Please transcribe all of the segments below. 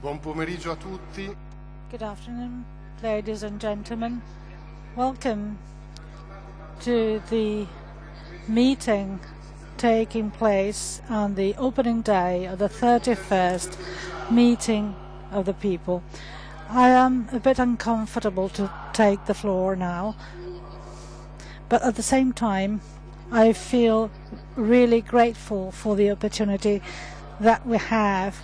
Buon pomeriggio a tutti. Good afternoon, ladies and gentlemen. Welcome to the meeting taking place on the opening day of the 31st meeting of the people. I am a bit uncomfortable to take the floor now, but at the same time I feel really grateful for the opportunity that we have.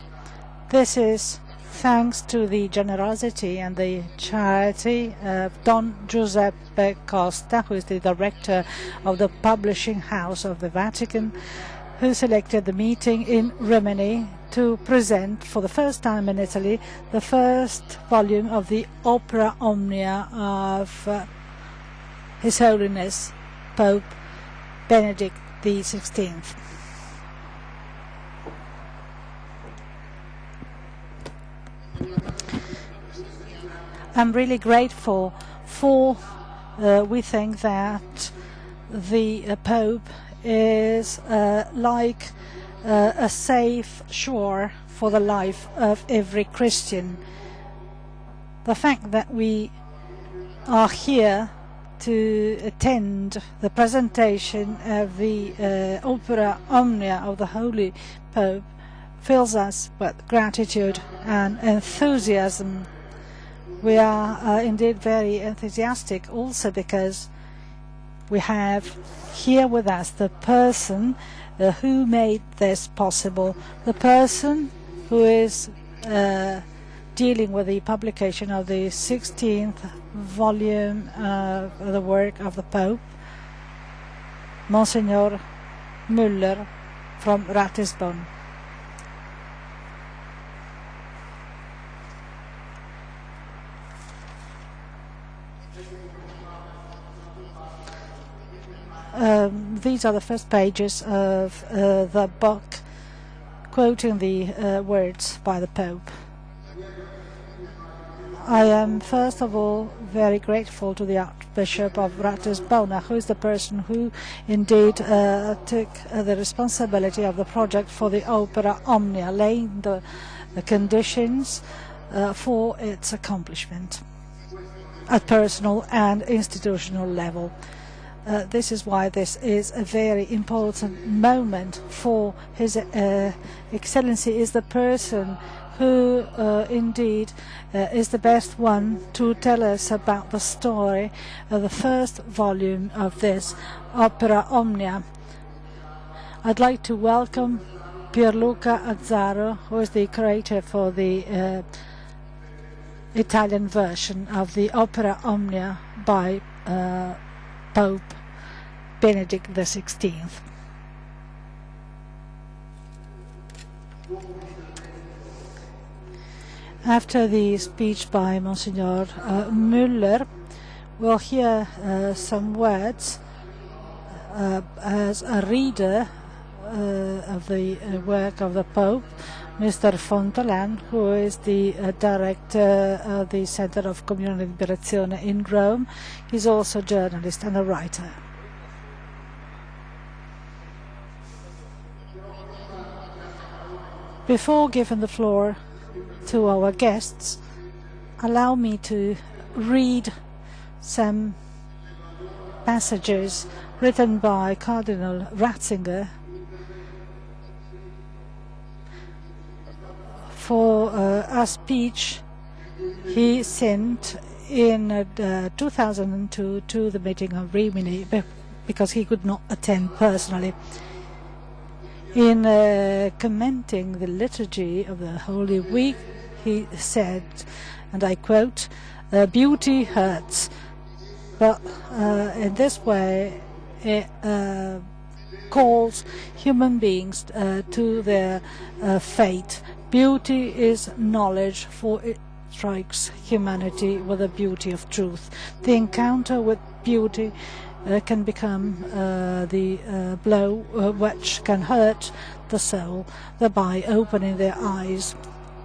This is thanks to the generosity and the charity of Don Giuseppe Costa, who is the director of the publishing house of the Vatican, who selected the meeting in Rimini to present for the first time in Italy the first volume of the opera Omnia of His Holiness Pope Benedict XVI. I'm really grateful for, we think that the Pope is like a safe shore for the life of every Christian. The fact that we are here to attend the presentation of the Opera Omnia of the Holy Pope fills us with gratitude and enthusiasm. We are indeed very enthusiastic also because we have here with us the person who made this possible, the person who is dealing with the publication of the 16th volume of the work of the Pope, Msgr Müller from Ratisbona. These are the first pages of the book quoting the words by the Pope. I am first of all very grateful to the Archbishop of Ratisbona, who is the person who indeed took the responsibility of the project for the Opera Omnia, laying the conditions for its accomplishment at personal and institutional level. This is why this is a very important moment for His Excellency is the person who indeed is the best one to tell us about the story of the first volume of this Opera Omnia. I'd like to welcome Pierluca Azzaro, who is the curator for the Italian version of the Opera Omnia by Pope Benedict XVI. After the speech by Msgr Müller, we'll hear some words as a reader of the work of the Pope, Mr. Fontolan, who is the director of the Center of Comunione e Liberazione in Rome. He's also a journalist and a writer. Before giving the floor to our guests, allow me to read some passages written by Cardinal Ratzinger for a speech he sent in 2002 to the meeting of Rimini because he could not attend personally. In commenting the liturgy of the Holy Week, he said, and I quote, "Beauty hurts, but in this way it calls human beings to their fate. Beauty is knowledge, for it strikes humanity with the beauty of truth. The encounter with beauty can become the blow which can hurt the soul, thereby opening their eyes.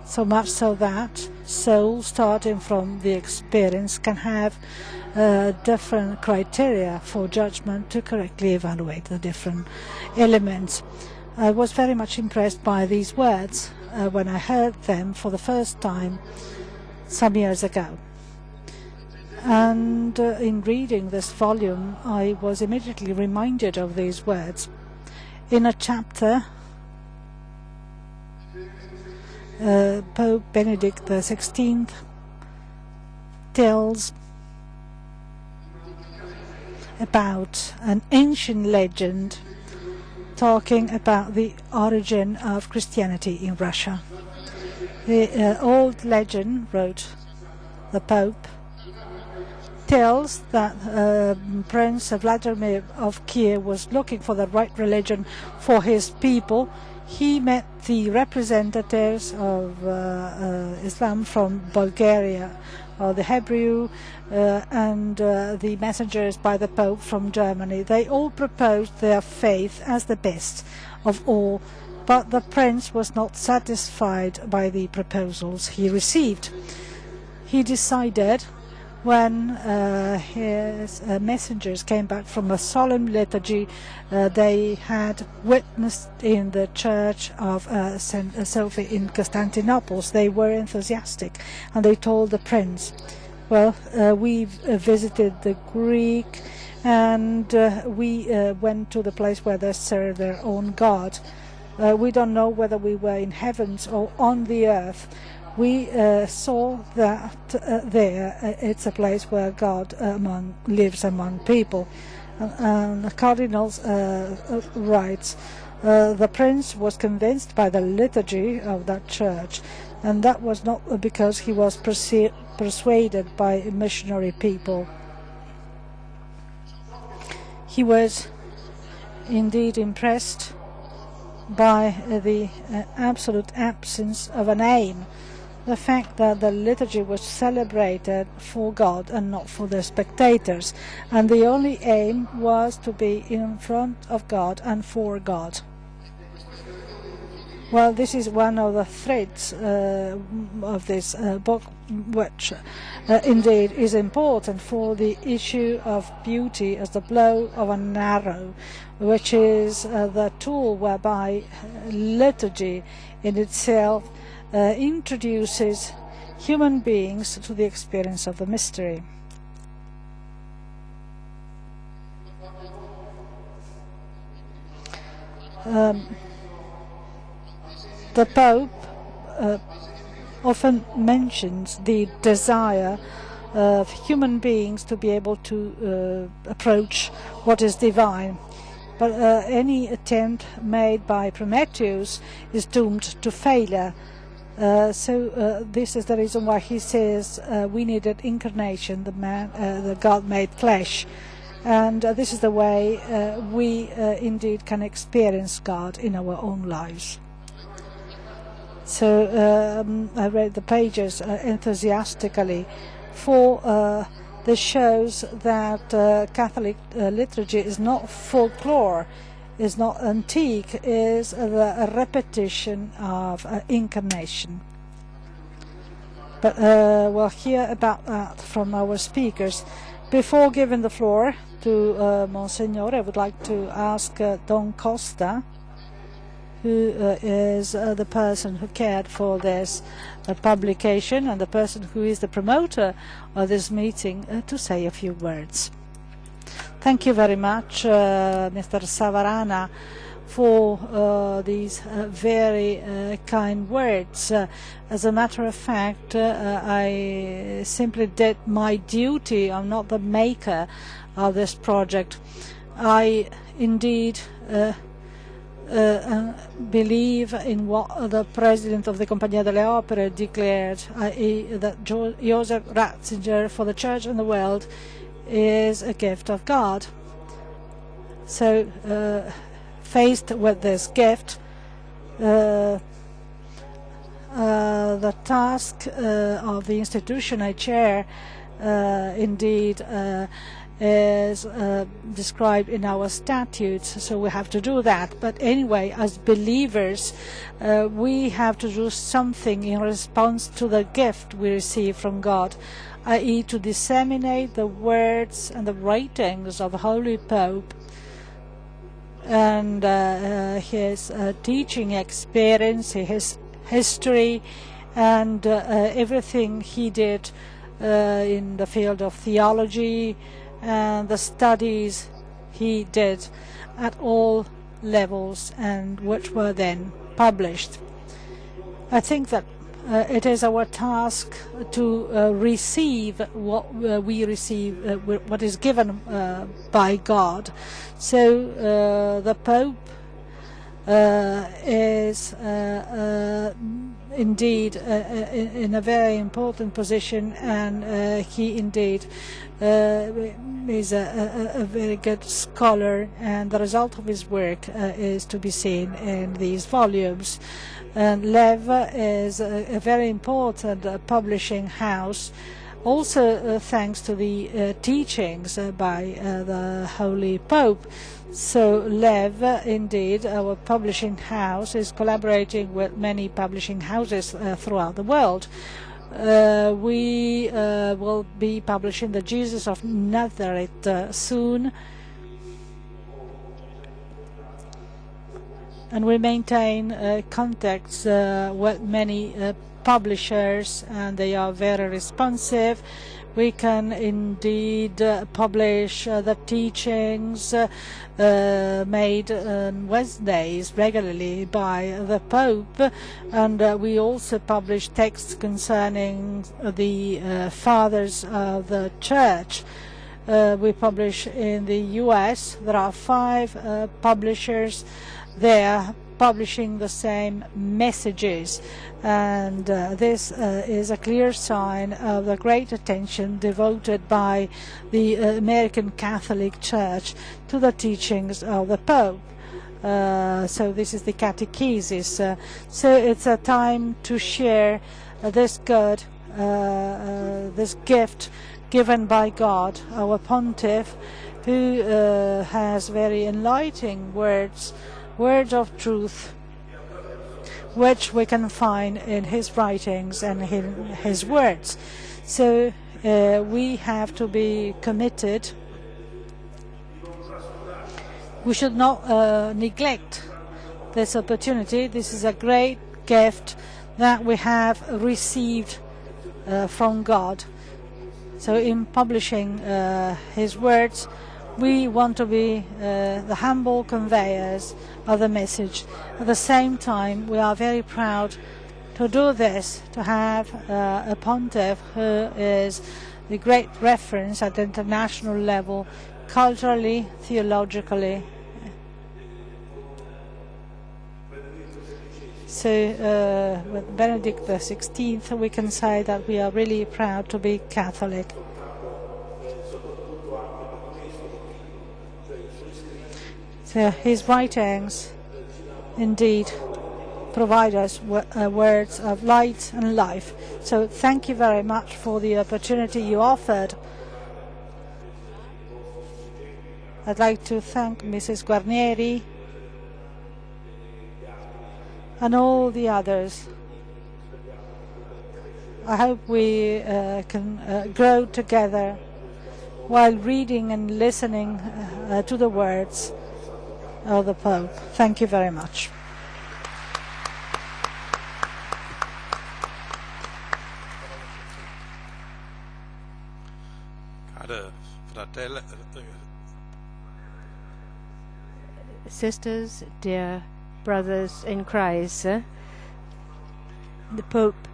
So much so that souls, starting from the experience, can have different criteria for judgment to correctly evaluate the different elements. I was very much impressed by these words when I heard them for the first time some years ago. And in reading this volume, I was immediately reminded of these words. In a chapter, Pope Benedict XVI tells about an ancient legend talking about the origin of Christianity in Russia. The old legend, wrote the Pope, tells that Prince Vladimir of Kiev was looking for the right religion for his people. He met the representatives of Islam from Bulgaria, or the Hebrew, and the messengers by the Pope from Germany. They all proposed their faith as the best of all, but the prince was not satisfied by the proposals he received. He decided, when his messengers came back from a solemn liturgy they had witnessed in the church of St. Sophie in Constantinople. They were enthusiastic, and they told the prince, well, we've visited the Greek, and we went to the place where they serve their own God. We don't know whether we were in heavens or on the earth. We saw that there it's a place where God lives among people. And the cardinal writes, the prince was convinced by the liturgy of that church, and that was not because he was persuaded by missionary people. He was indeed impressed by the absolute absence of an aim. The fact that the liturgy was celebrated for God and not for the spectators, and the only aim was to be in front of God and for God. Well, this is one of the threads of this book, which indeed is important for the issue of beauty as the blow of an arrow, which is the tool whereby liturgy in itself introduces human beings to the experience of the mystery. The Pope often mentions the desire of human beings to be able to approach what is divine. But any attempt made by Prometheus is doomed to failure. So this is the reason why he says we needed incarnation, the God made flesh. And this is the way we indeed can experience God in our own lives. So I read the pages enthusiastically, for this shows that Catholic liturgy is not folklore, is not antique, is the repetition of incarnation. But we'll hear about that from our speakers. Before giving the floor to Msgr, I would like to ask Don Costa, who is the person who cared for this publication and the person who is the promoter of this meeting, to say a few words. Thank you very much, Mr. Savorana, for these very kind words. As a matter of fact, I simply did my duty. I'm not the maker of this project. I indeed believe in what the president of the Compagnia delle Opere declared, i.e. that Joseph Ratzinger for the Church and the world is a gift of God. So, faced with this gift, the task of the institution I chair indeed is described in our statutes, so we have to do that. But anyway, as believers, we have to do something in response to the gift we receive from God, i.e. to disseminate the words and the writings of the Holy Pope and his teaching experience, his history, and everything he did in the field of theology and the studies he did at all levels, and which were then published. I think that it is our task to receive what we receive, what is given by God. So the Pope is indeed in a very important position, and he indeed is a very good scholar, and the result of his work is to be seen in these volumes. And Lev is a very important publishing house, also thanks to the teachings by the Holy Pope. So Lev, indeed, our publishing house, is collaborating with many publishing houses throughout the world. We will be publishing the Jesus of Nazareth soon, and we maintain contacts with many publishers, and they are very responsive. We can indeed publish the teachings made on Wednesdays regularly by the Pope, and we also publish texts concerning the fathers of the Church. We publish in the US. There are 5 publishers there publishing the same messages, and this is a clear sign of the great attention devoted by the American Catholic Church to the teachings of the Pope. So this is the catechesis. So it's a time to share this good, this gift given by God, our Pontiff, who has very enlightening words of truth, which we can find in his writings and in his words. So we have to be committed. We should not neglect this opportunity. This is a great gift that we have received from God. So in publishing his words, we want to be the humble conveyors of the message. At the same time, we are very proud to do this, to have a pontiff who is the great reference at the international level, culturally, theologically. So with Benedict XVI, we can say that we are really proud to be Catholic. So his writings indeed provide us words of light and life. So thank you very much for the opportunity you offered. I'd like to thank Mrs. Guarnieri and all the others. I hope we can grow together while reading and listening to the words of the Pope. Thank you very much. Sisters, dear brothers in Christ, the Pope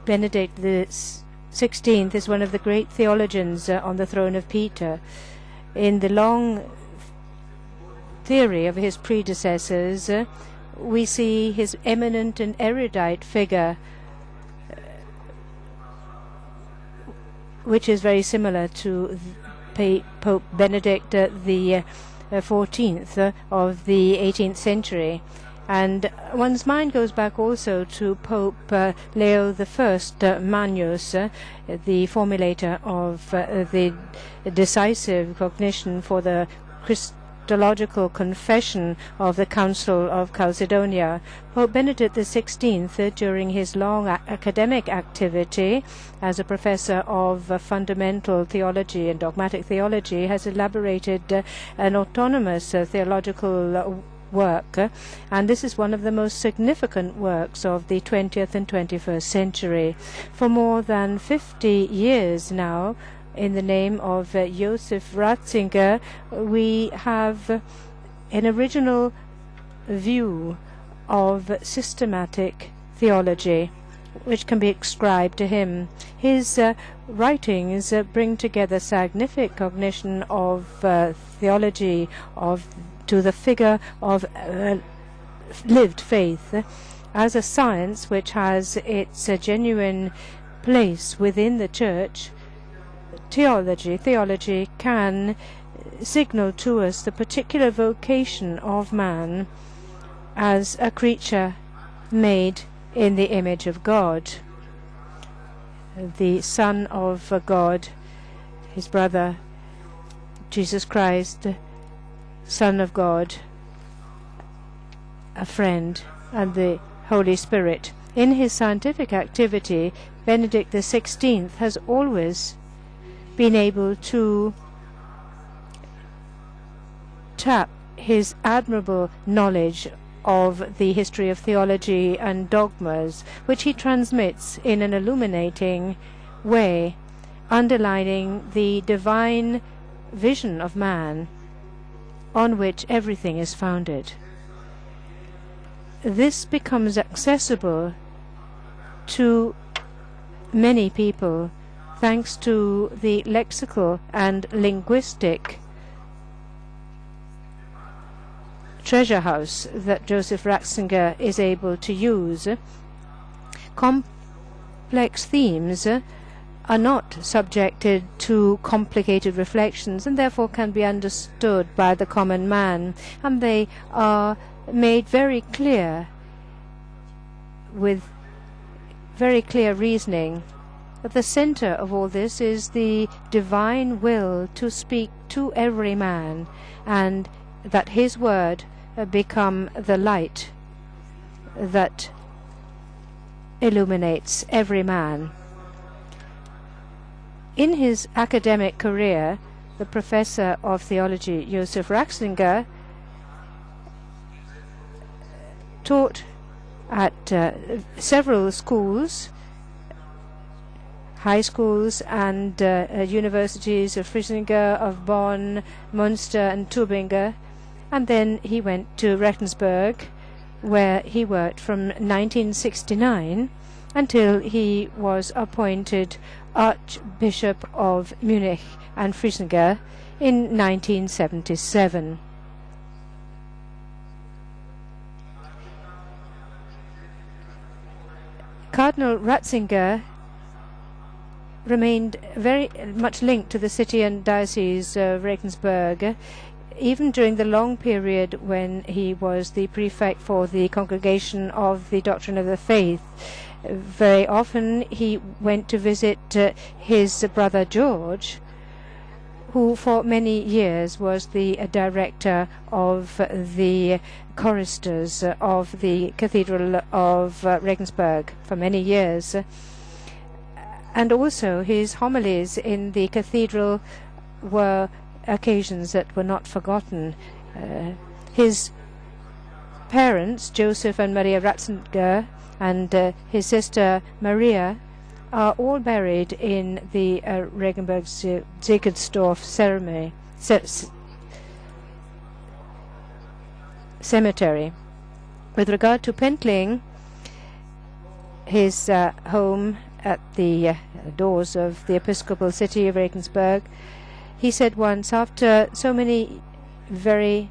Benedict XVI is one of the great theologians on the throne of Peter. In the long theory of his predecessors, we see his eminent and erudite figure, which is very similar to Pope Benedict the 14th of the 18th century. And one's mind goes back also to Pope Leo I Magnus, the formulator of the decisive cognition for the Christological confession of the Council of Chalcedon. Pope Benedict XVI, during his long academic activity as a professor of fundamental theology and dogmatic theology, has elaborated an autonomous theological work, and this is one of the most significant works of the 20th and 21st century. For more than 50 years now, in the name of Joseph Ratzinger, we have an original view of systematic theology, which can be ascribed to him. His writings bring together scientific cognition of theology, to the figure of lived faith as a science which has its genuine place within the Church. Theology can signal to us the particular vocation of man as a creature made in the image of God, the Son of God, his brother, Jesus Christ, Son of God, a friend, and the Holy Spirit. In his scientific activity, Benedict XVI has always been able to tap his admirable knowledge of the history of theology and dogmas, which he transmits in an illuminating way, underlining the divine vision of man on which everything is founded. This becomes accessible to many people thanks to the lexical and linguistic treasure house that Joseph Ratzinger is able to use. Complex themes are not subjected to complicated reflections and therefore can be understood by the common man, and they are made very clear with very clear reasoning. At the center of all this is the divine will to speak to every man, and that his word become the light that illuminates every man. In his academic career, the professor of theology Joseph Ratzinger taught at several schools, high schools and universities of Friesinger, of Bonn, Münster and Tübingen, and then he went to Regensburg, where he worked from 1969 until he was appointed Archbishop of Munich and Friesinger in 1977. Cardinal Ratzinger remained very much linked to the city and diocese of Regensburg, even during the long period when he was the prefect for the Congregation of the Doctrine of the Faith. Very often he went to visit his brother George, who for many years was the director of the choristers of the Cathedral of Regensburg for many years. And also his homilies in the cathedral were occasions that were not forgotten. His parents, Joseph and Maria Ratzinger, and his sister Maria, are all buried in the Regensburg Zegersdorf cemetery. With regard to Pentling, his home at the doors of the Episcopal city of Regensburg, he said once, after so very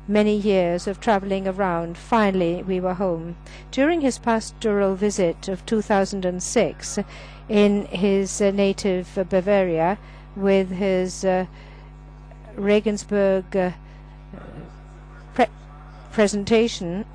many years of traveling around, finally we were home. During his pastoral visit of 2006 in his native Bavaria, with his Regensburg presentation,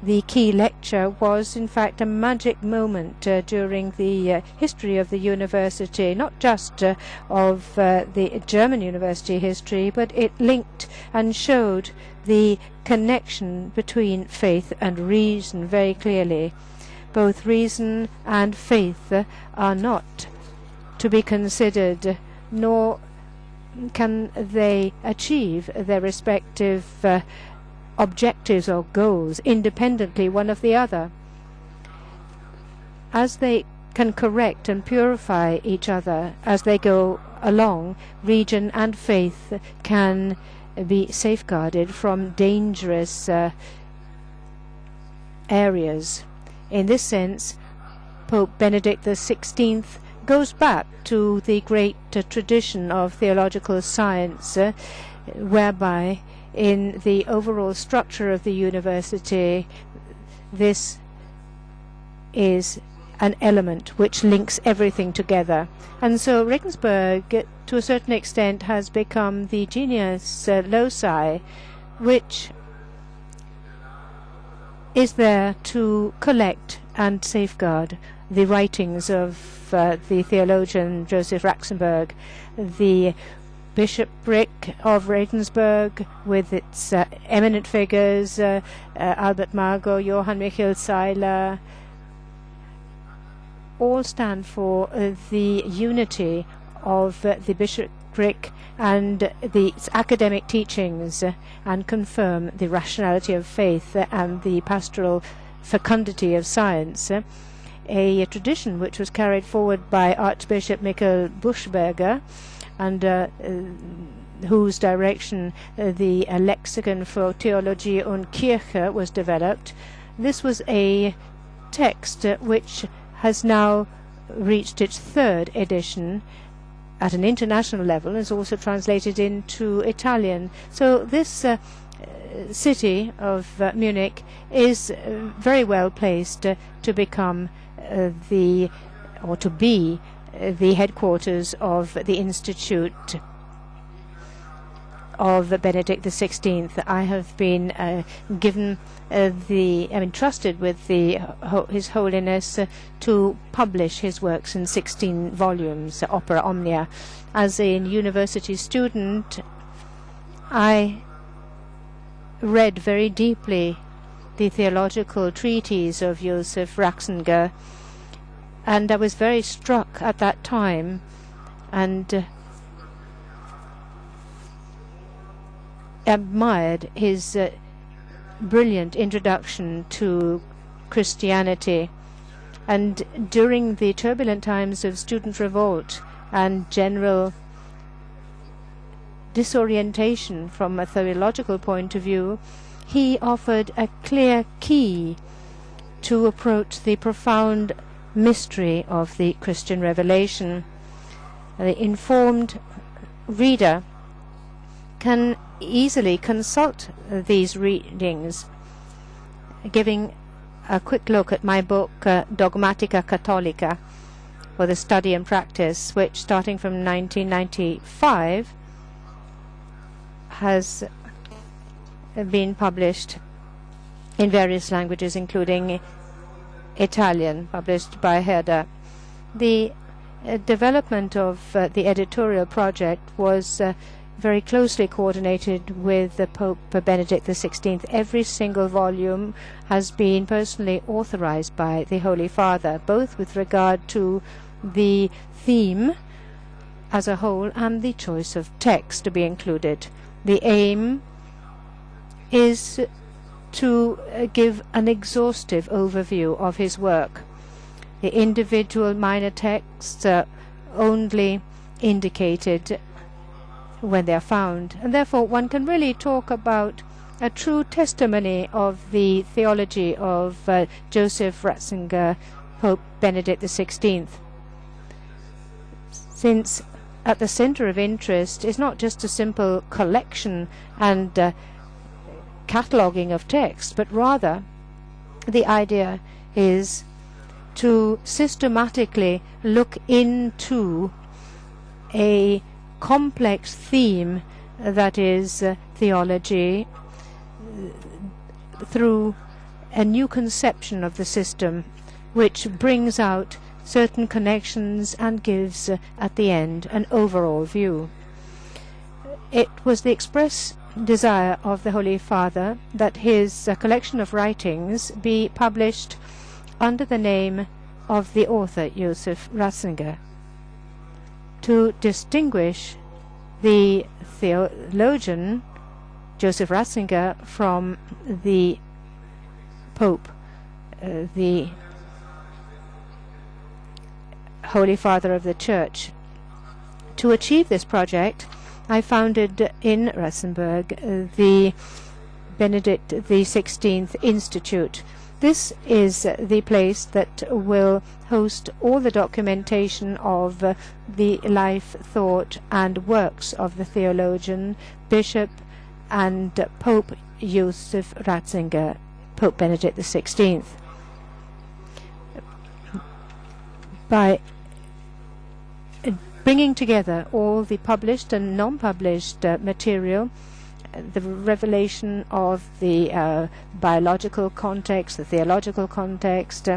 the key lecture was in fact a magic moment during the history of the university, not just of the German university history, but it linked and showed the connection between faith and reason very clearly. Both reason and faith are not to be considered, nor can they achieve their respective objectives or goals independently one of the other. As they can correct and purify each other as they go along, religion and faith can be safeguarded from dangerous areas. In this sense, Pope Benedict XVI goes back to the great tradition of theological science, whereby in the overall structure of the university, this is an element which links everything together. And so Regensburg, to a certain extent, has become the genius loci, which is there to collect and safeguard the writings of the theologian Joseph Ratzinger, the bishopric of Regensburg with its eminent figures, Albert Margot, Johann Michael Seiler, all stand for the unity of the bishopric and its academic teachings, and confirm the rationality of faith and the pastoral fecundity of science. A tradition which was carried forward by Archbishop Michael Buschberger, under whose direction the Lexikon für Theologie und Kirche was developed. This was a text which has now reached its third edition at an international level and is also translated into Italian. So this city of Munich is very well placed to become the headquarters of the Institute of Benedict XVI. I have been entrusted with His Holiness to publish his works in 16 volumes, Opera Omnia. As a university student, I read very deeply the theological treatise of Joseph Ratzinger, and I was very struck at that time and admired his brilliant introduction to Christianity. And during the turbulent times of student revolt and general disorientation from a theological point of view, he offered a clear key to approach the profound mystery of the Christian revelation. The informed reader can easily consult these readings. Giving a quick look at my book, Dogmatica Cattolica, for the study and practice, which starting from 1995 has been published in various languages, including Italian, published by Gerhard. The development of the editorial project was very closely coordinated with Pope Benedict XVI. Every single volume has been personally authorized by the Holy Father, both with regard to the theme as a whole and the choice of text to be included. The aim is to give an exhaustive overview of his work. The individual minor texts are only indicated when they are found, and therefore one can really talk about a true testimony of the theology of Joseph Ratzinger, Pope Benedict XVI. Since at the center of interest is not just a simple collection and cataloging of texts, but rather the idea is to systematically look into a complex theme that is theology through a new conception of the system, which brings out certain connections and gives, at the end, an overall view. It was the express desire of the Holy Father that his collection of writings be published under the name of the author, Joseph Ratzinger, to distinguish the theologian, Joseph Ratzinger, from the Pope, the Holy Father of the Church. To achieve this project, I founded in Ratzenberg the Benedict XVI Institute. This is the place that will host all the documentation of the life, thought, and works of the theologian, bishop, and Pope Joseph Ratzinger, Pope Benedict XVI. By bringing together all the published and non-published material, the revelation of the biological context, the theological context,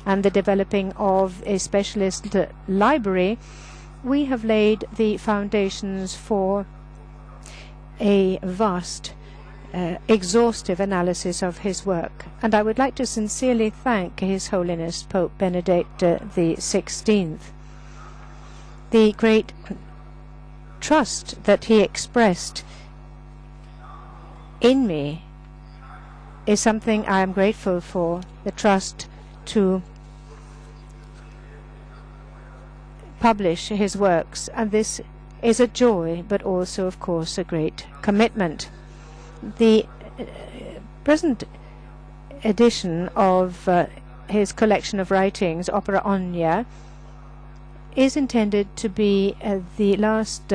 and the developing of a specialist library, we have laid the foundations for a vast, exhaustive analysis of his work. And I would like to sincerely thank His Holiness Pope Benedict XVI. The great trust that he expressed in me is something I am grateful for, the trust to publish his works, and this is a joy, but also, of course, a great commitment. The present edition of his collection of writings, Opera Omnia, is intended to be the last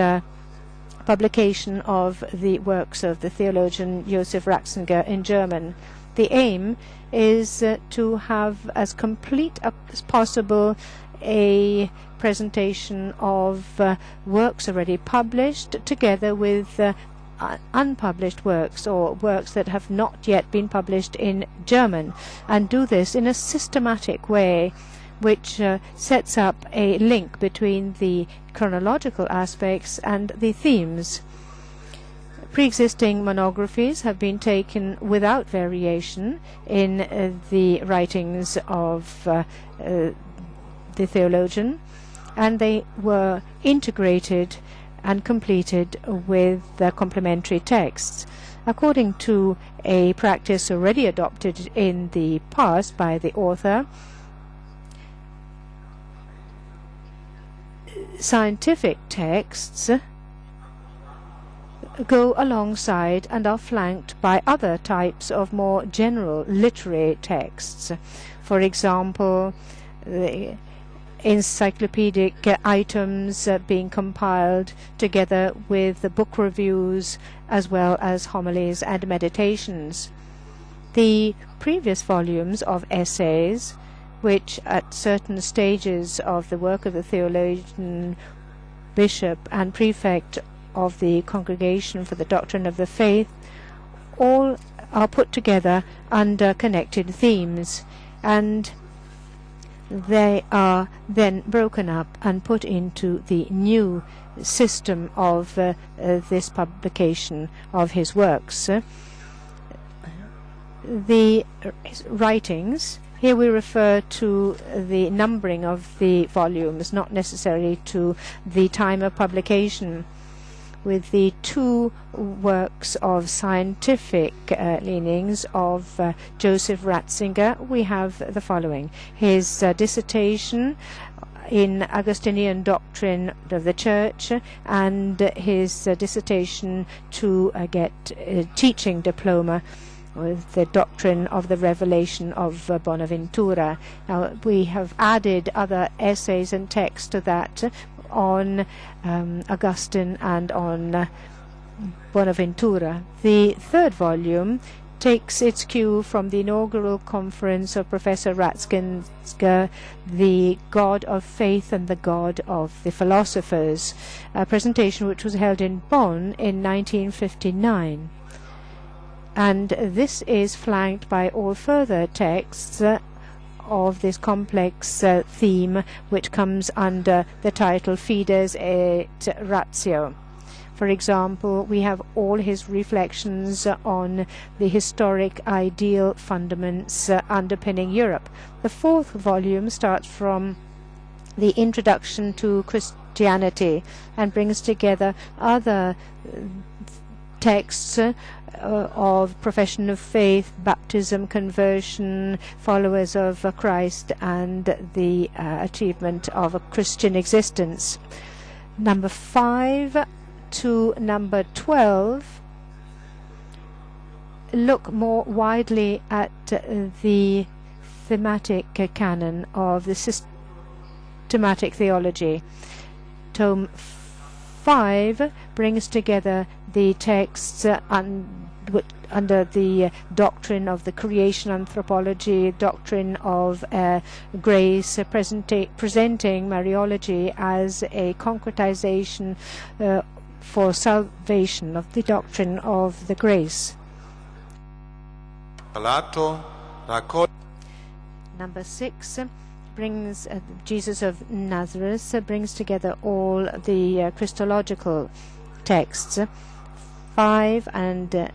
publication of the works of the theologian Joseph Ratzinger in German. The aim is to have as complete as possible a presentation of works already published together with unpublished works, or works that have not yet been published in German, and do this in a systematic way which sets up a link between the chronological aspects and the themes. Pre-existing monographies have been taken without variation in the writings of the theologian, and they were integrated and completed with complementary texts. According to a practice already adopted in the past by the author, scientific texts go alongside and are flanked by other types of more general literary texts. For example, the encyclopedic items being compiled together with the book reviews as well as homilies and meditations. The previous volumes of essays, which at certain stages of the work of the theologian, bishop, and prefect of the Congregation for the Doctrine of the Faith, all are put together under connected themes, and they are then broken up and put into the new system of this publication of his works. The writings, here we refer to the numbering of the volumes, not necessarily to the time of publication. With the two works of scientific leanings of Joseph Ratzinger, we have the following. His dissertation in Augustinian doctrine of the Church, and his dissertation to get a teaching diploma with the doctrine of the revelation of Bonaventura. Now, we have added other essays and texts to that on Augustine and on Bonaventura. The third volume takes its cue from the inaugural conference of Professor Ratzinger, The God of Faith and the God of the Philosophers, a presentation which was held in Bonn in 1959. And this is flanked by all further texts of this complex theme, which comes under the title Fides et Ratio. For example, we have all his reflections on the historic ideal fundaments underpinning Europe. The fourth volume starts from the introduction to Christianity and brings together other texts of profession of faith, baptism, conversion, followers of Christ, and the achievement of a Christian existence. Number 5 to number 12 look more widely at the thematic canon of the systematic theology. Tome 5 brings together the texts under the doctrine of the creation anthropology, doctrine of grace, presenting Mariology as a concretization for salvation of the doctrine of the grace. Number 6 brings Jesus of Nazareth, brings together all the Christological texts. 5 and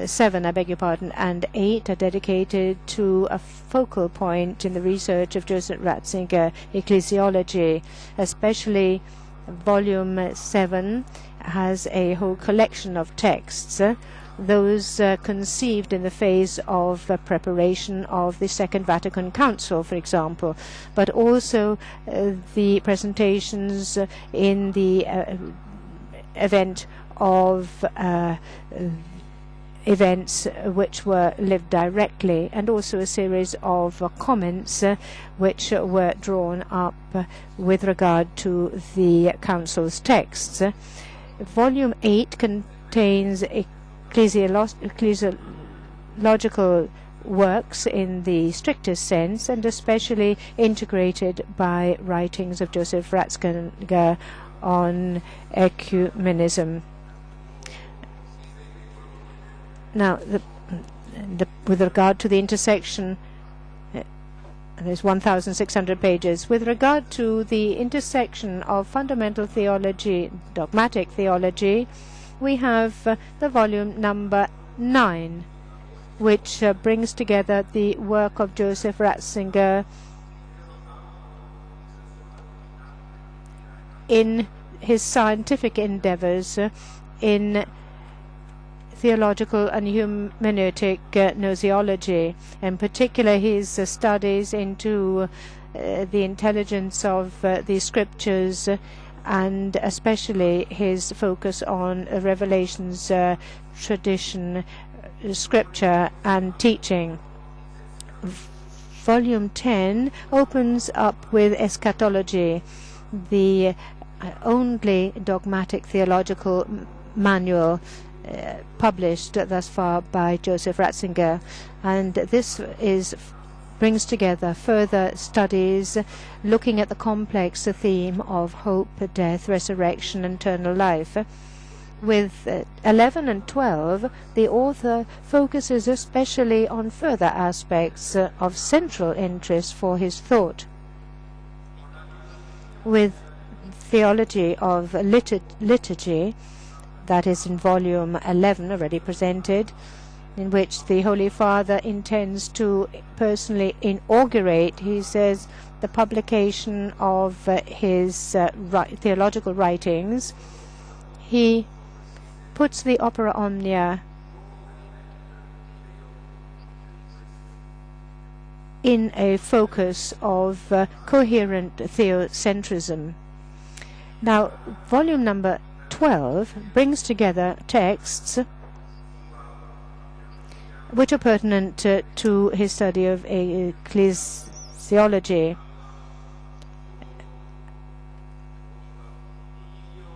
7, I beg your pardon, and 8 are dedicated to a focal point in the research of Joseph Ratzinger, ecclesiology. Especially volume 7 has a whole collection of texts, those conceived in the phase of preparation of the Second Vatican Council, for example, but also the presentations in the event of events which were lived directly, and also a series of comments which were drawn up with regard to the Council's texts. Volume 8 contains ecclesiological works in the strictest sense, and especially integrated by writings of Joseph Ratzinger on ecumenism. Now, with regard to the intersection, there's 1,600 pages. With regard to the intersection of fundamental theology, dogmatic theology, we have the volume number 9, which brings together the work of Joseph Ratzinger in his scientific endeavors in theological and hermeneutic gnoseology, in particular his studies into the intelligence of the scriptures, and especially his focus on revelations, tradition, scripture, and teaching. Volume 10 opens up with eschatology, the only dogmatic theological manual published thus far by Joseph Ratzinger, and this brings together further studies looking at the complex theme of hope, death, resurrection, and eternal life. With 11 and 12, the author focuses especially on further aspects of central interest for his thought. With theology of liturgy, that is in volume 11, already presented, in which the Holy Father intends to personally inaugurate, he says, the publication of his theological writings. He puts the opera Omnia in a focus of coherent theocentrism. Now, volume number 12 brings together texts which are pertinent to his study of ecclesiology,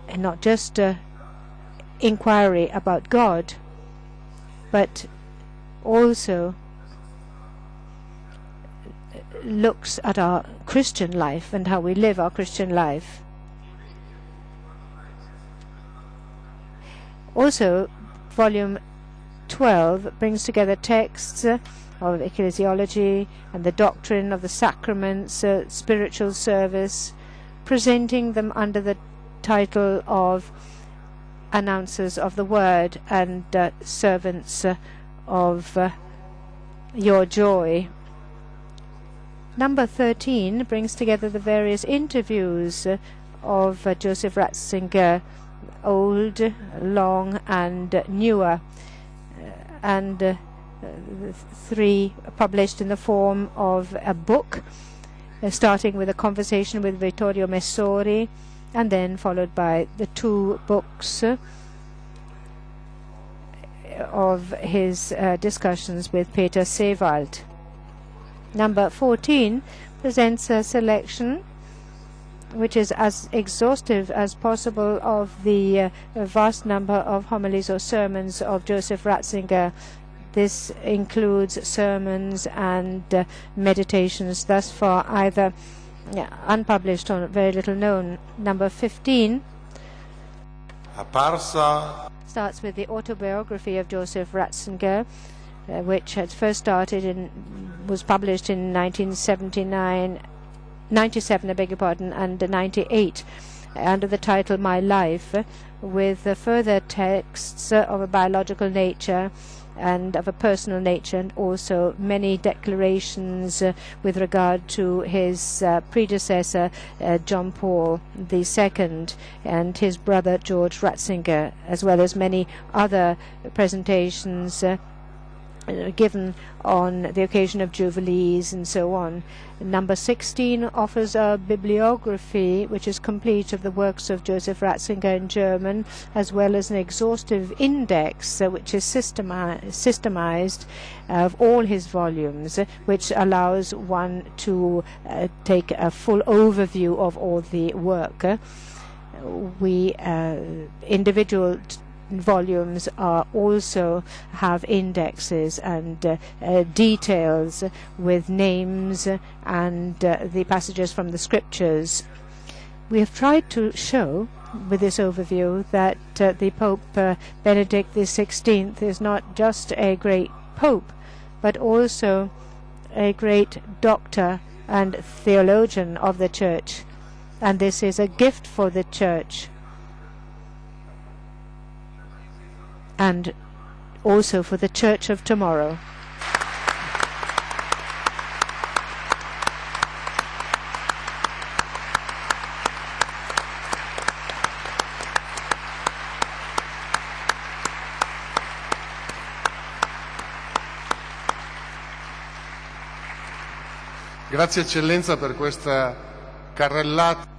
and not just inquiry about God, but also looks at our Christian life and how we live our Christian life. Also, volume 12 brings together texts of ecclesiology and the doctrine of the sacraments, spiritual service, presenting them under the title of announcers of the word and servants of your joy. Number 13 brings together the various interviews of Joseph Ratzinger, old, long, and newer, and 3 published in the form of a book, starting with a conversation with Vittorio Messori, and then followed by the 2 books of his discussions with Peter Seewald. Number 14 presents a selection which is as exhaustive as possible of the vast number of homilies or sermons of Joseph Ratzinger. This includes sermons and meditations thus far either unpublished or very little known. Number 15 starts with the autobiography of Joseph Ratzinger, which had first started was published in 97, I beg your pardon, and 98, under the title My Life, with further texts of a biological nature and of a personal nature, and also many declarations with regard to his predecessor, John Paul II, and his brother George Ratzinger, as well as many other presentations given on the occasion of jubilees and so on. Number 16 offers a bibliography which is complete of the works of Joseph Ratzinger in German, as well as an exhaustive index which is systemized of all his volumes, which allows one to take a full overview of all the work. Individual volumes also have indexes and details with names and the passages from the scriptures. We have tried to show with this overview that the Pope Benedict XVI is not just a great pope, but also a great doctor and theologian of the Church, and this is a gift for the Church and also for the Church of tomorrow. Grazie Eccellenza per questa carrellata.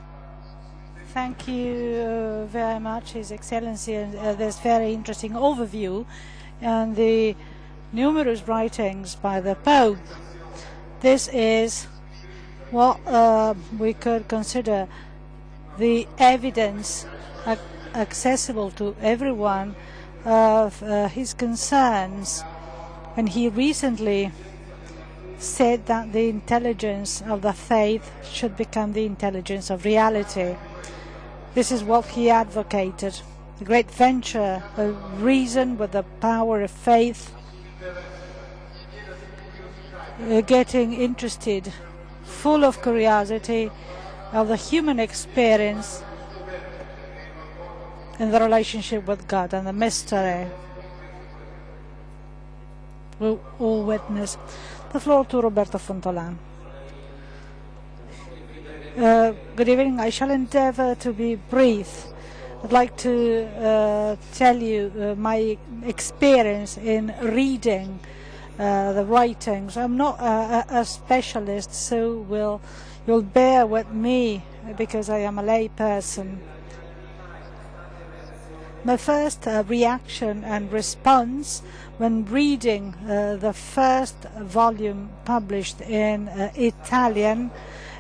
Thank you very much, His Excellency, and this very interesting overview and the numerous writings by the Pope. This is what we could consider the evidence accessible to everyone of his concerns. And he recently said that the intelligence of the faith should become the intelligence of reality. This is what he advocated, the great venture of reason with the power of faith, getting interested, full of curiosity of the human experience and the relationship with God and the mystery. We'll all witness. The floor to Roberto Fontolan. Good evening. I shall endeavour to be brief. I'd like to tell you my experience in reading the writings. I'm not a specialist, so you'll bear with me because I am a lay person. My first reaction and response when reading the first volume published in Italian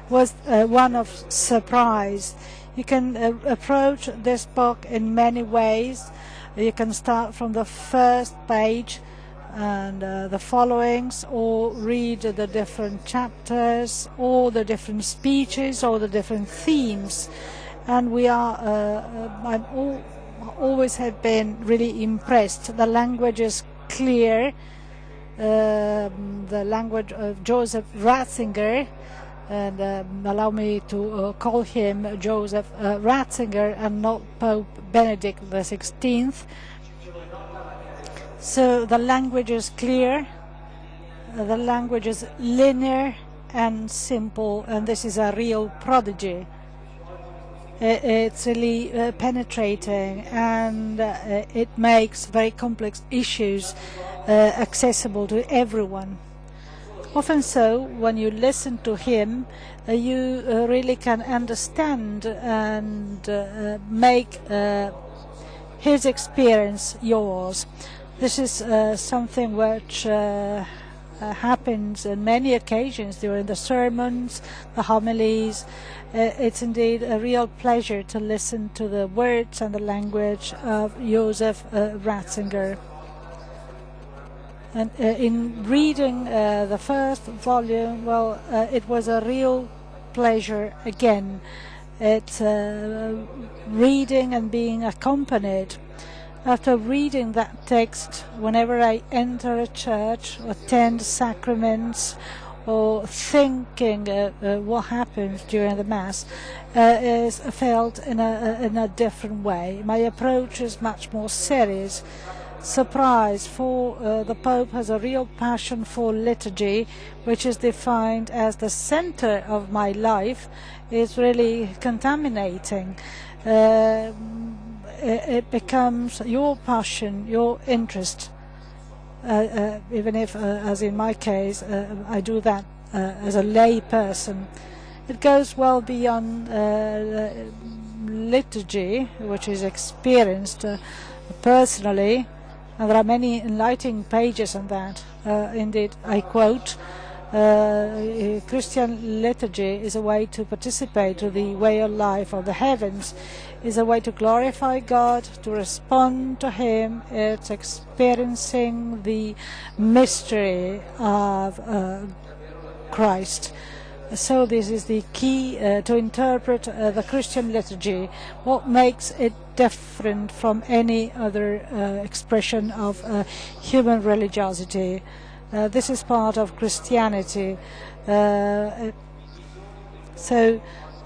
was one of surprise. You can approach this book in many ways. You can start from the first page and the followings, or read the different chapters, or the different speeches, or the different themes. And we are, always have been really impressed. The language is clear, the language of Joseph Ratzinger, and allow me to call him Joseph Ratzinger and not Pope Benedict XVI. So the language is clear, the language is linear and simple, and this is a real prodigy. It's really penetrating, and it makes very complex issues accessible to everyone. Often so, when you listen to him, you really can understand and make his experience yours. This is something which happens on many occasions during the sermons, the homilies. It's indeed a real pleasure to listen to the words and the language of Joseph Ratzinger. And in reading the first volume, well, it was a real pleasure again. It's reading and being accompanied. After reading that text, whenever I enter a church, attend sacraments, or thinking what happens during the Mass, is felt in a different way. My approach is much more serious. Surprise, for the Pope has a real passion for liturgy, which is defined as the center of my life, is really contaminating. It becomes your passion, your interest, even if, as in my case, I do that as a lay person. It goes well beyond liturgy, which is experienced personally. And there are many enlightening pages on that. Indeed, I quote, Christian liturgy is a way to participate to the way of life of the heavens, is a way to glorify God, to respond to Him. It's experiencing the mystery of Christ. So this is the key to interpret the Christian liturgy. What makes it different from any other expression of human religiosity? This is part of Christianity. So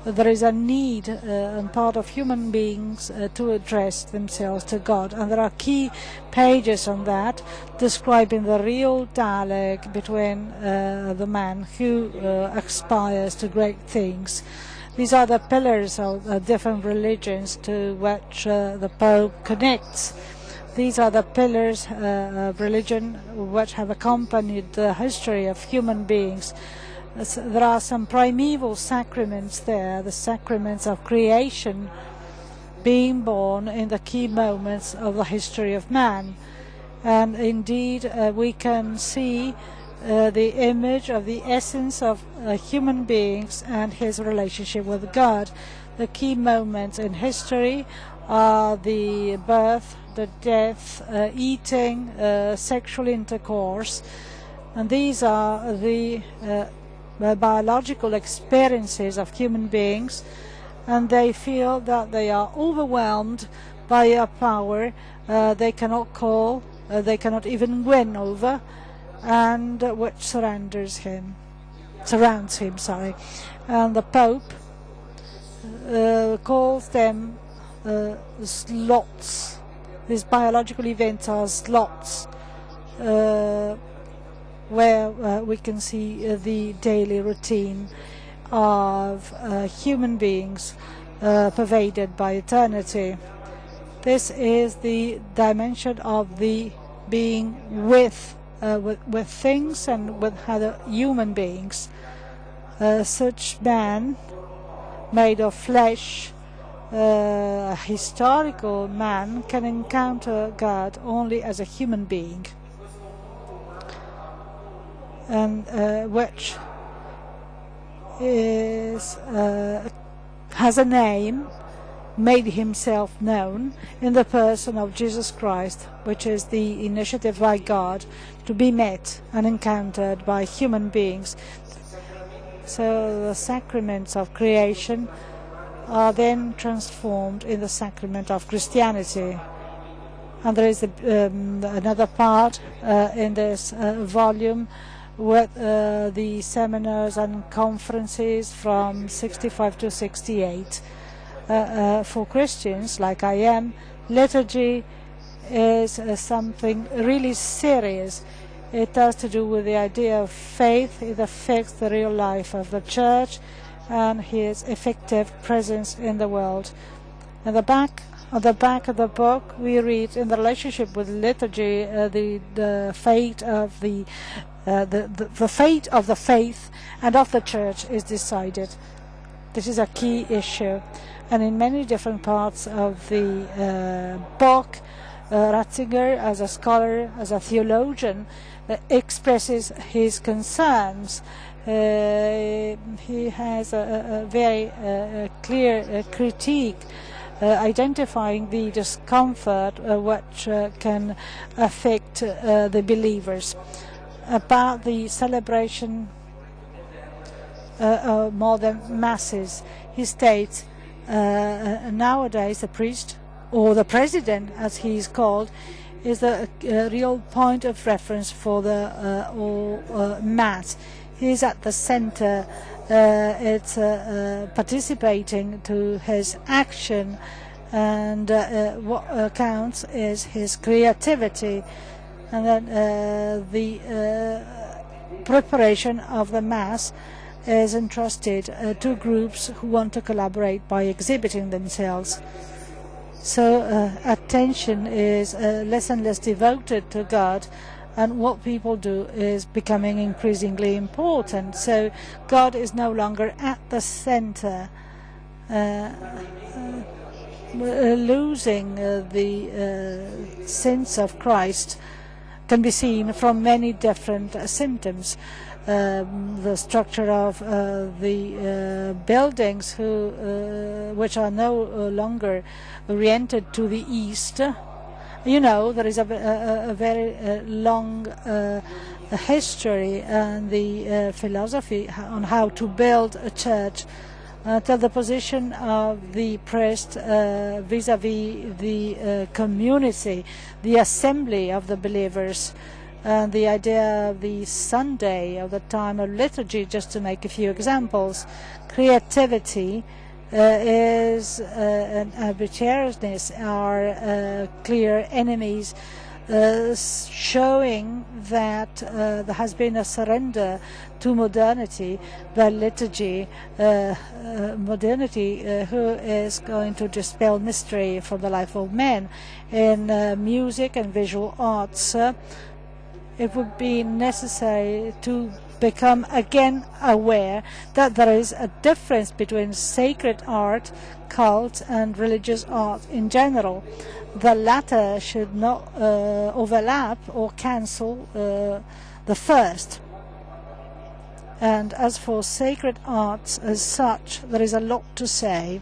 there is a need on part of human beings to address themselves to God. And there are key pages on that describing the real dialogue between the man who aspires to great things. These are the pillars of different religions to which the Pope connects. These are the pillars of religion which have accompanied the history of human beings. There are some primeval sacraments there, the sacraments of creation, being born in the key moments of the history of man. And indeed, we can see the image of the essence of human beings and his relationship with God. The key moments in history are the birth, the death, eating, sexual intercourse, and these are the biological experiences of human beings, and they feel that they are overwhelmed by a power they cannot call, they cannot even win over, and which surrounds him. And the Pope calls them slots. These biological events are slots where we can see the daily routine of human beings pervaded by eternity. This is the dimension of the being with things and with other human beings. Such man, made of flesh, a historical man, can encounter God only as a human being, and which is has a name, made himself known in the person of Jesus Christ, which is the initiative by God to be met and encountered by human beings. So the sacraments of creation are then transformed in the sacrament of Christianity. And there is another part in this volume with the seminars and conferences from 65 to 68. For Christians, like I am, liturgy is something really serious. It has to do with the idea of faith. It affects the real life of the Church and his effective presence in the world. On the back of the book, we read, in the relationship with liturgy, the fate of the fate of the faith and of the Church is decided. This is a key issue, and in many different parts of the book, Ratzinger, as a scholar, as a theologian, expresses his concerns. He has a very clear critique identifying the discomfort which can affect the believers. About the celebration of modern masses, he states, nowadays the priest, or the president as he is called, is the real point of reference for the Mass. He is at the center. It's participating to his action, and what counts is his creativity, and then the preparation of the Mass is entrusted to groups who want to collaborate by exhibiting themselves. So attention is less and less devoted to God, and what people do is becoming increasingly important. So God is no longer at the center, losing the sense of Christ can be seen from many different symptoms. The structure of the buildings which are no longer oriented to the east. You know, there is a very long history and the philosophy on how to build a church, to the position of the priest vis-à-vis the community, the assembly of the believers, and the idea of the Sunday, of the time of liturgy, just to make a few examples. Creativity is and arbitrariness are clear enemies, showing that there has been a surrender to modernity by liturgy, modernity who is going to dispel mystery from the life of men. In music and visual arts, it would be necessary to become again aware that there is a difference between sacred art, cult, and religious art in general. The latter should not overlap or cancel the first. And as for sacred arts as such, there is a lot to say.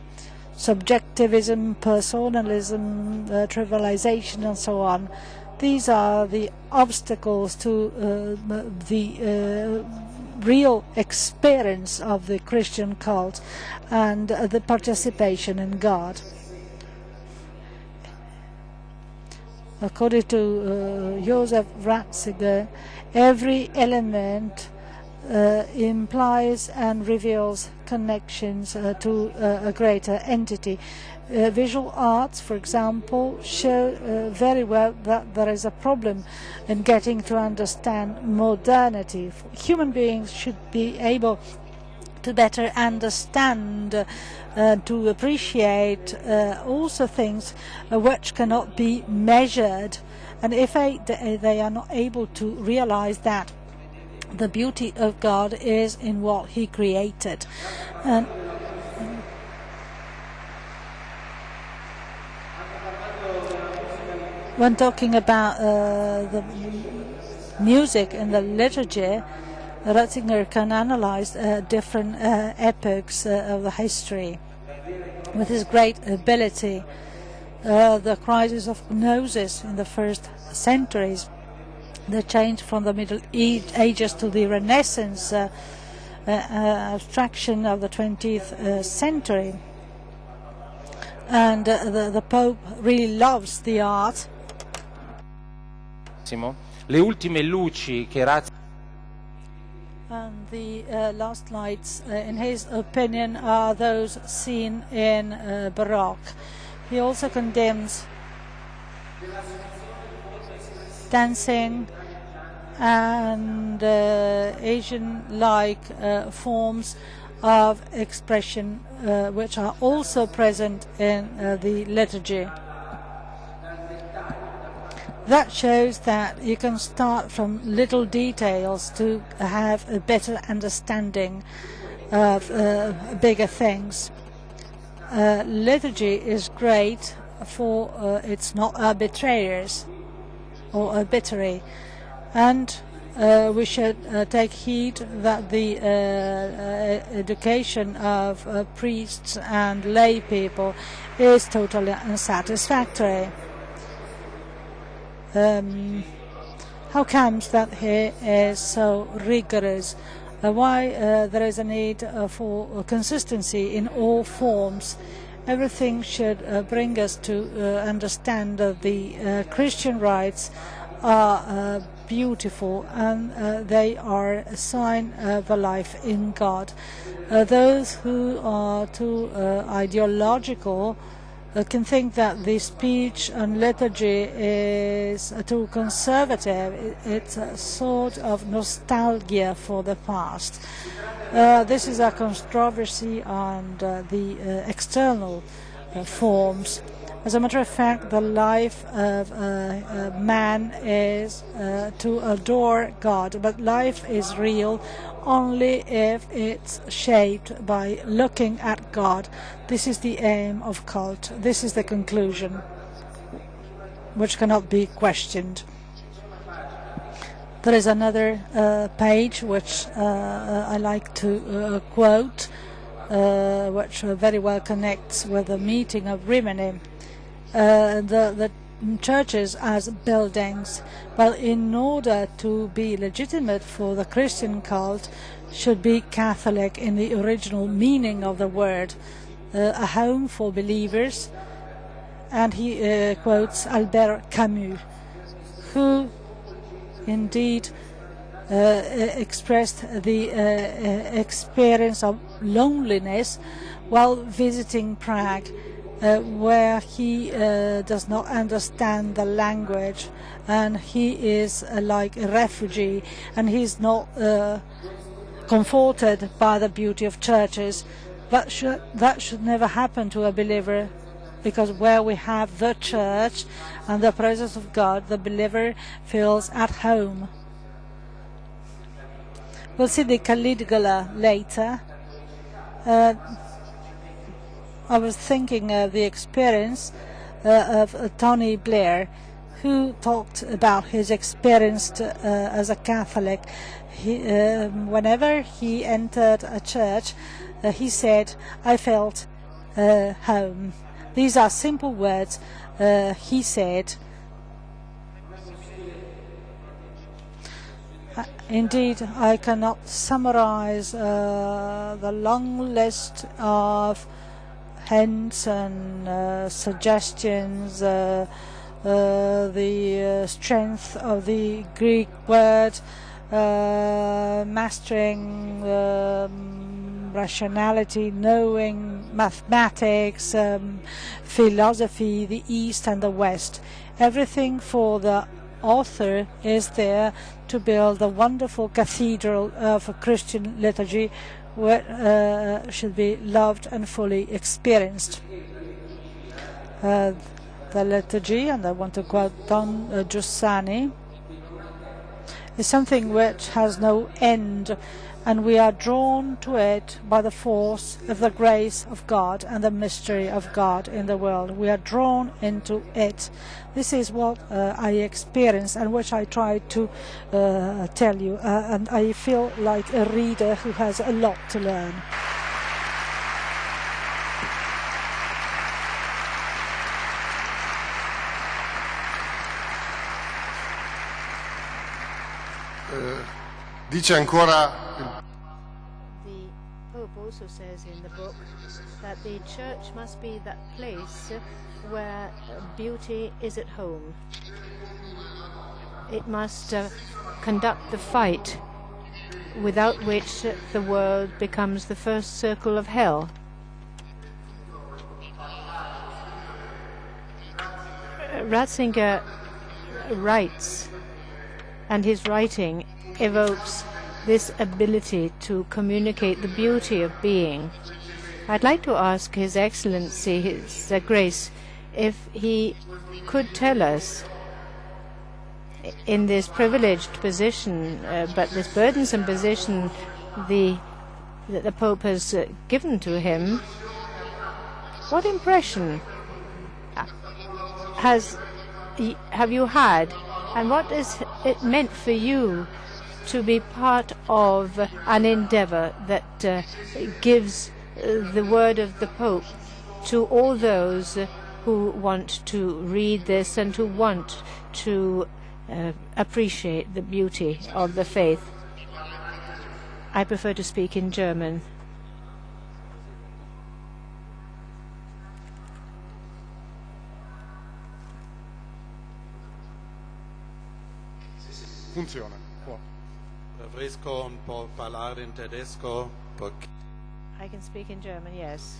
Subjectivism, personalism, trivialization, and so on. These are the obstacles to the real experience of the Christian cult and the participation in God. According to Joseph Ratzinger, every element implies and reveals connections to a greater entity. Visual arts, for example, show very well that there is a problem in getting to understand modernity. Human beings should be able to better understand, to appreciate also things which cannot be measured. And if they are not able to realize that the beauty of God is in what He created. And when talking about the music and the liturgy, Ratzinger can analyze different epochs of the history with his great ability. The crisis of gnosis in the first centuries, the change from the Middle Ages to the Renaissance, abstraction of the 20th century. And the Pope really loves the art, Le ultime luci che And the last lights, in his opinion, are those seen in Baroque. He also condemns dancing and Asian-like forms of expression which are also present in the liturgy. That shows that you can start from little details to have a better understanding of bigger things. Liturgy is great for it's not arbitraries or arbitrary, and we should take heed that the education of priests and lay people is totally unsatisfactory. How comes that he is so rigorous? Why there is a need for consistency in all forms? Everything should bring us to understand that the Christian rites are beautiful and they are a sign of a life in God. Those who are too ideological can think that the speech and liturgy is too conservative. It's a sort of nostalgia for the past. This is a controversy on the external forms. As a matter of fact, the life of man is to adore God, but life is real only if it's shaped by looking at God. This is the aim of cult. This is the conclusion, which cannot be questioned. There is another page which I like to quote, which very well connects with the meeting of Rimini. The churches as buildings, well, in order to be legitimate for the Christian cult, should be Catholic in the original meaning of the word, a home for believers. And he quotes Albert Camus, who indeed expressed the experience of loneliness while visiting Prague, where he does not understand the language, and he is like a refugee, and he's not comforted by the beauty of churches. That should never happen to a believer, because where we have the church and the presence of God, the believer feels at home. We'll see the Caligula later. I was thinking of the experience of Tony Blair, who talked about his experience as a Catholic. Whenever he entered a church, he said, "I felt home." These are simple words. He said, indeed, I cannot summarize the long list of hints and suggestions, the strength of the Greek word, mastering rationality, knowing mathematics, philosophy, the East and the West. Everything for the author is there to build a wonderful cathedral of a Christian liturgy, which should be loved and fully experienced. The liturgy, and I want to quote Don Giussani, is something which has no end, and we are drawn to it by the force of the grace of God and the mystery of God in the world. We are drawn into it. This is what I experience and which I try to tell you, and I feel like a reader who has a lot to learn. Dice ancora the Pope also says in the book that the church must be that place where beauty is at home. it must conduct the fight without which the world becomes the first circle of hell. Ratzinger writes, and his writing evokes this ability to communicate the beauty of being. I'd like to ask His Excellency, His Grace, if he could tell us, in this privileged position, but this burdensome position that the Pope has given to him, what impression have you had, and what is it meant for you to be part of an endeavor that gives the word of the Pope to all those who want to read this and who want to appreciate the beauty of the faith? I prefer to speak in German. Funziona. Può. Preferisco un po' parlare in tedesco perché I can speak in German, yes.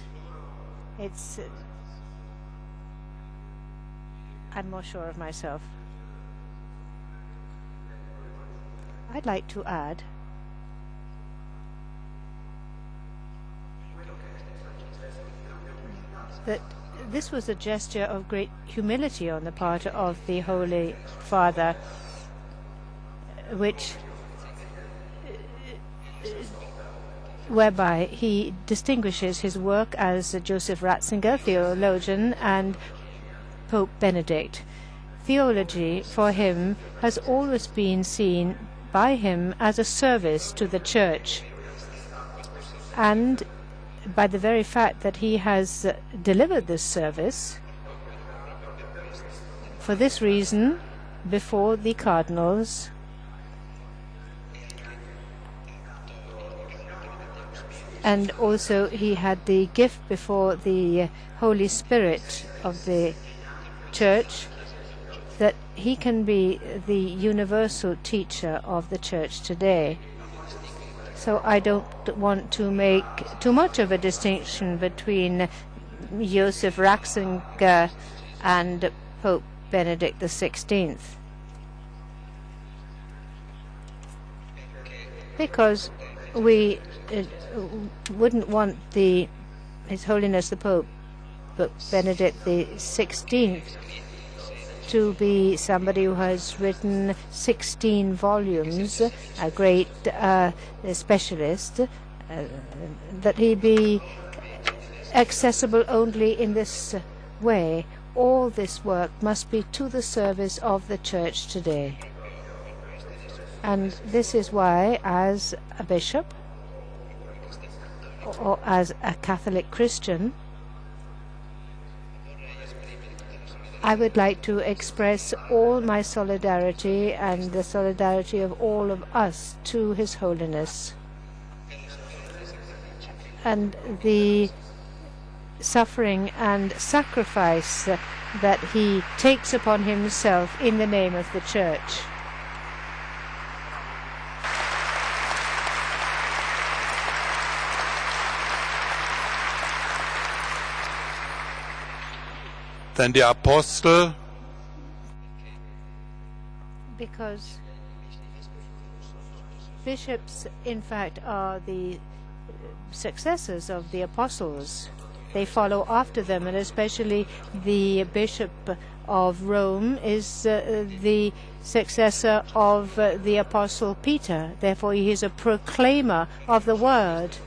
It's I'm more sure of myself. I'd like to add that this was a gesture of great humility on the part of the Holy Father, whereby he distinguishes his work as Joseph Ratzinger, theologian, and Pope Benedict. Theology, for him, has always been seen by him as a service to the Church. And by the very fact that he has delivered this service, for this reason, before the cardinals, and also he had the gift before the Holy Spirit of the Church, that he can be the universal teacher of the Church today. So I don't want to make too much of a distinction between Joseph Ratzinger and Pope Benedict XVI, because we wouldn't want His Holiness the Pope Benedict XVI to be somebody who has written 16 volumes, a great specialist, that he be accessible only in this way. All this work must be to the service of the Church today. And this is why, as a bishop or as a Catholic Christian, I would like to express all my solidarity and the solidarity of all of us to His Holiness, and the suffering and sacrifice that he takes upon himself in the name of the Church. Denn die Apostel, because bishops, in fact, are the successors of the apostles. They follow after them, and especially the Bishop of Rome is the successor of the Apostle Peter. Therefore, he is a proclaimer of the Word.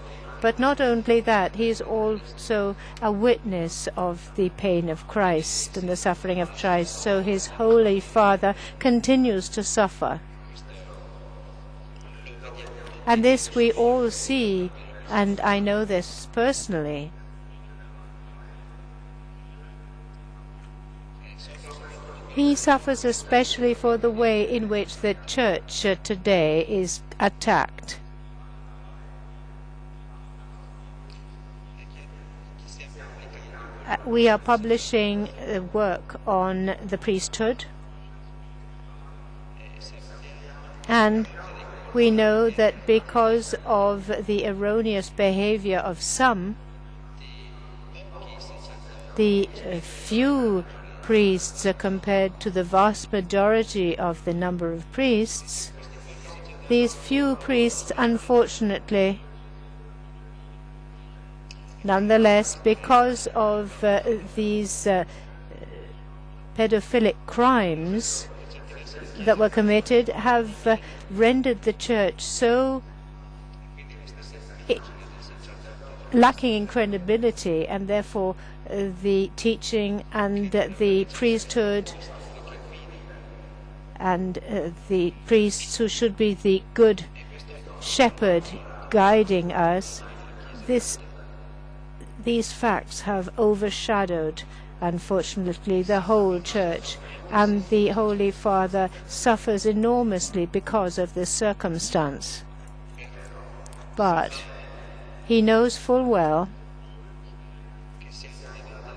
But not only that, he is also a witness of the pain of Christ and the suffering of Christ. So his Holy Father continues to suffer. And this we all see, and I know this personally. He suffers especially for the way in which the Church today is attacked. We are publishing work on the priesthood, And we know that because of the erroneous behavior of some, the few priests compared to the vast majority of the number of priests, these few priests, unfortunately, nonetheless, because of these pedophilic crimes that were committed, have rendered the church so lacking in credibility, and therefore the teaching and the priesthood and the priests who should be the good shepherd guiding us, these facts have overshadowed, unfortunately, the whole church, and the Holy Father suffers enormously because of this circumstance. But he knows full well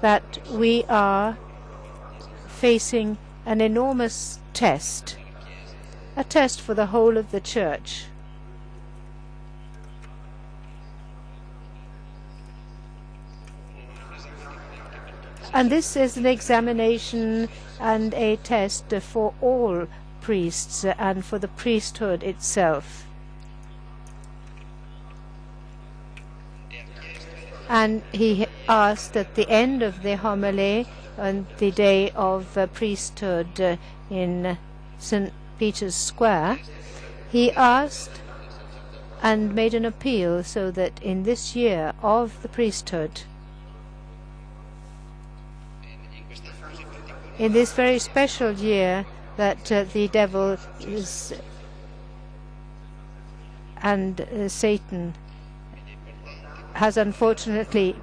that we are facing an enormous test, a test for the whole of the church. And this is an examination and a test for all priests and for the priesthood itself. And he asked at the end of the homily on the day of priesthood in St. Peter's Square, he asked and made an appeal so that in this year of the priesthood, in this very special year that the devil is and Satan has unfortunately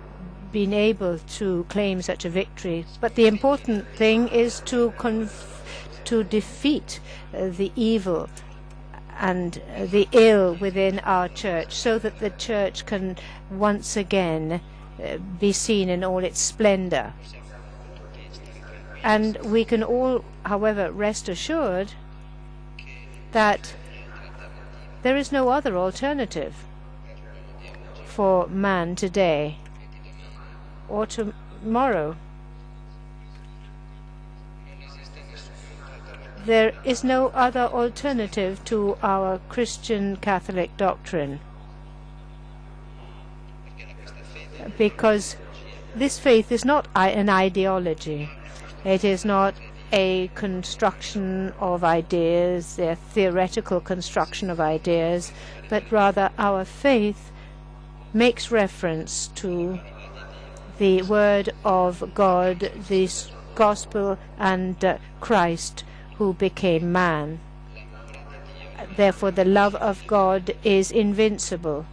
been able to claim such a victory. But the important thing is to defeat the evil and the ill within our church, so that the church can once again be seen in all its splendor. And we can all, however, rest assured that there is no other alternative for man today or tomorrow. There is no other alternative to our Christian Catholic doctrine, because this faith is not an ideology. It is not a construction of ideas, a theoretical construction of ideas, but rather our faith makes reference to the Word of God, the Gospel, and Christ who became man. Therefore, the love of God is invincible.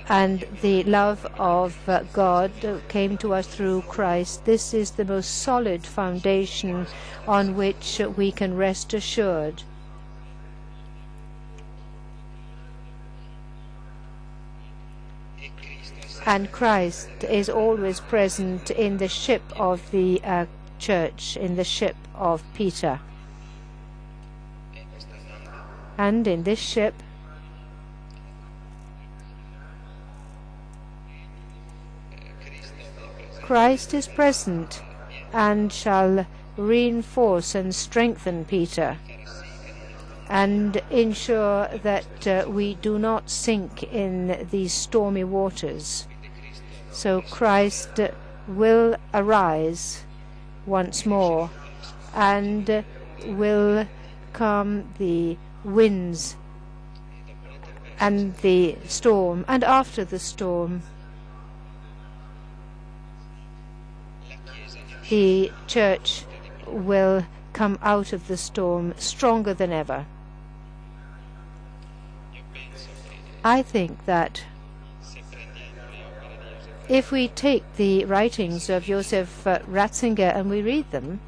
And the love of God came to us through Christ. This is the most solid foundation on which we can rest assured. And Christ is always present in the ship of the church, in the ship of Peter. And in this ship, Christ is present and shall reinforce and strengthen Peter and ensure that we do not sink in these stormy waters. So Christ will arise once more and will calm the winds and the storm, and after the storm the church will come out of the storm stronger than ever. I think that if we take the writings of Joseph Ratzinger and we read them,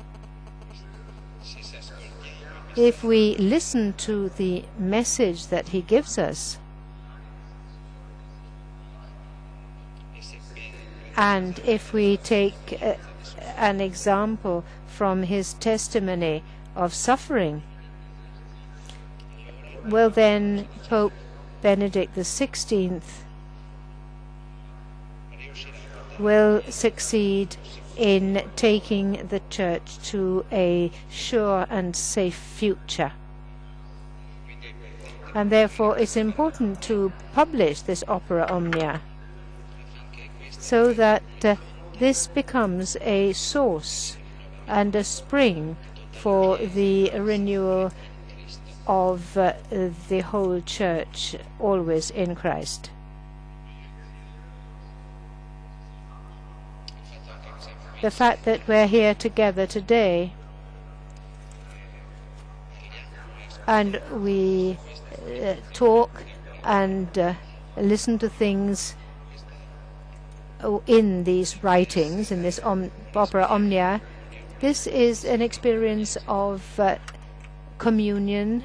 if we listen to the message that he gives us, and if we take an example from his testimony of suffering. Well, then Pope Benedict XVI will succeed in taking the Church to a sure and safe future. And therefore it's important to publish this opera Omnia, so that this becomes a source and a spring for the renewal of the whole Church, always in Christ. The fact that we're here together today and we talk and listen to things in these writings, in this opera Omnia, this is an experience of communion,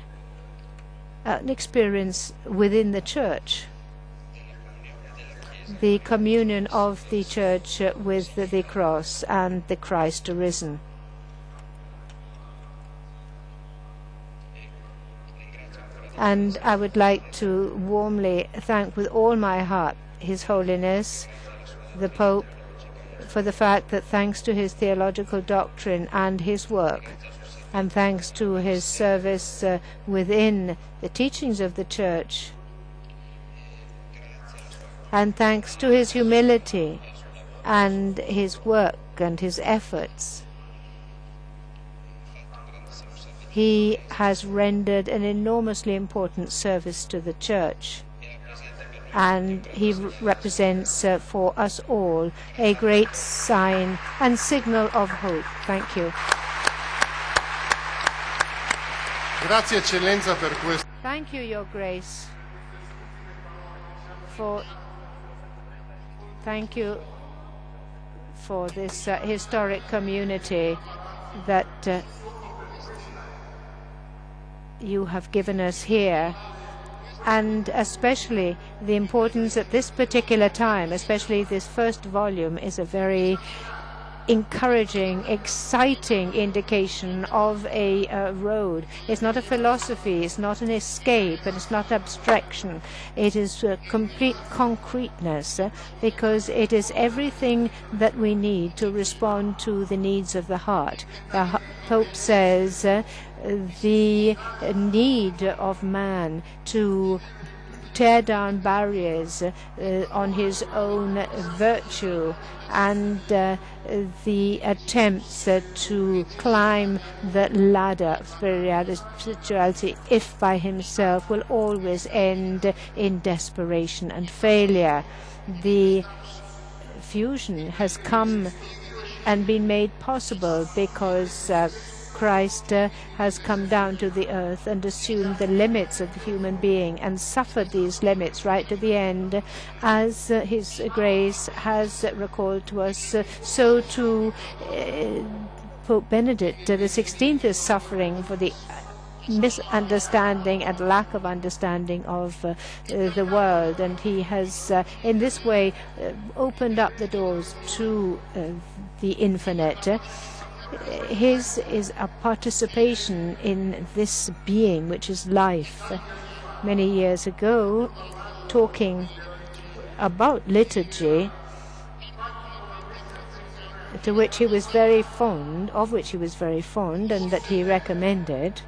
an experience within the Church, the communion of the Church with the cross and the Christ arisen. And I would like to warmly thank with all my heart His Holiness, the Pope, for the fact that thanks to his theological doctrine and his work, and thanks to his service within the teachings of the Church, and thanks to his humility and his work and his efforts, he has rendered an enormously important service to the Church, and he represents for us all a great sign and signal of hope. Thank you. Grazie Eccellenza per questo. Thank you, Your Grace, thank you for this historic community that you have given us here, and especially the importance at this particular time, especially this first volume, is a very encouraging, exciting indication of a road. It's not a philosophy, it's not an escape, and it's not abstraction. It is complete concreteness, because it is everything that we need to respond to the needs of the heart. The Pope says the need of man to tear down barriers on his own virtue, and the attempts to climb the ladder of spirituality, if by himself, will always end in desperation and failure. The fusion has come and been made possible because Christ has come down to the earth and assumed the limits of the human being and suffered these limits right to the end, as His Grace has recalled to us. So too Pope Benedict XVI is suffering for the misunderstanding and lack of understanding of the world, and he has in this way opened up the doors to the infinite. His is a participation in this being which is life. Many years ago, talking about liturgy, of which he was very fond, and that he recommended,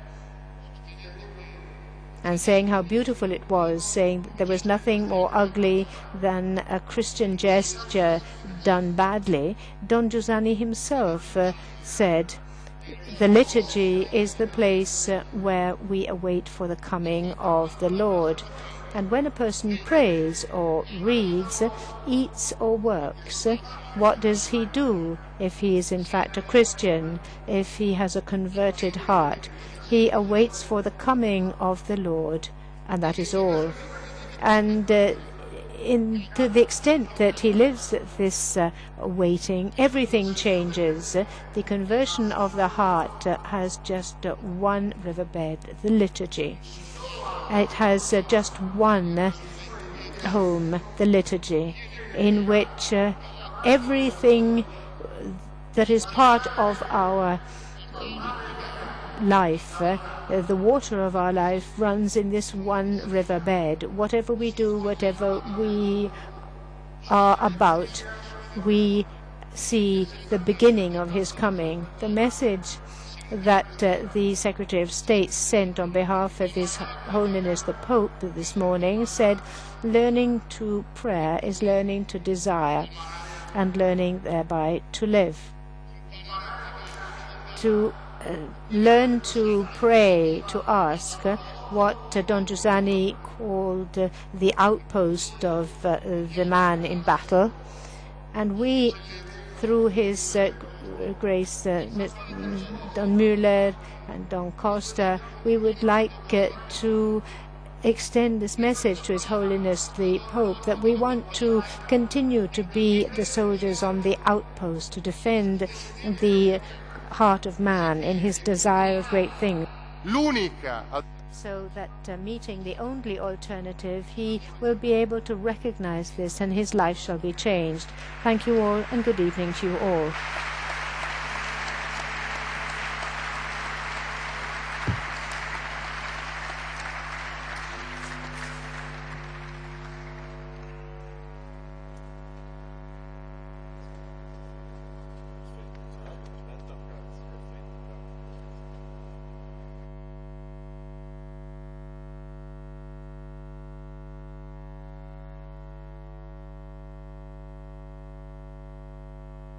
and saying how beautiful it was, saying that there was nothing more ugly than a Christian gesture done badly, Don Giuseppe himself said, the liturgy is the place where we await for the coming of the Lord. And when a person prays or reads, eats or works, what does he do if he is in fact a Christian, if he has a converted heart? He awaits for the coming of the Lord, and that is all. And to the extent that he lives this waiting, everything changes. The conversion of the heart has just one riverbed, the liturgy. It has just one home, the liturgy, in which everything that is part of our life, the water of our life, runs in this one riverbed. Whatever we do, whatever we are about, we see the beginning of his coming. The message that the Secretary of State sent on behalf of His Holiness the Pope this morning said, learning to prayer is learning to desire and learning thereby to live. To learn to pray, to ask what Don Giussani called the outpost of the man in battle. And we, through his Grace Don Müller and Don Costa, we would like to extend this message to His Holiness the Pope, that we want to continue to be the soldiers on the outpost, to defend the heart of man in his desire of great things. So that meeting the only alternative, he will be able to recognize this and his life shall be changed. Thank you all and good evening to you all.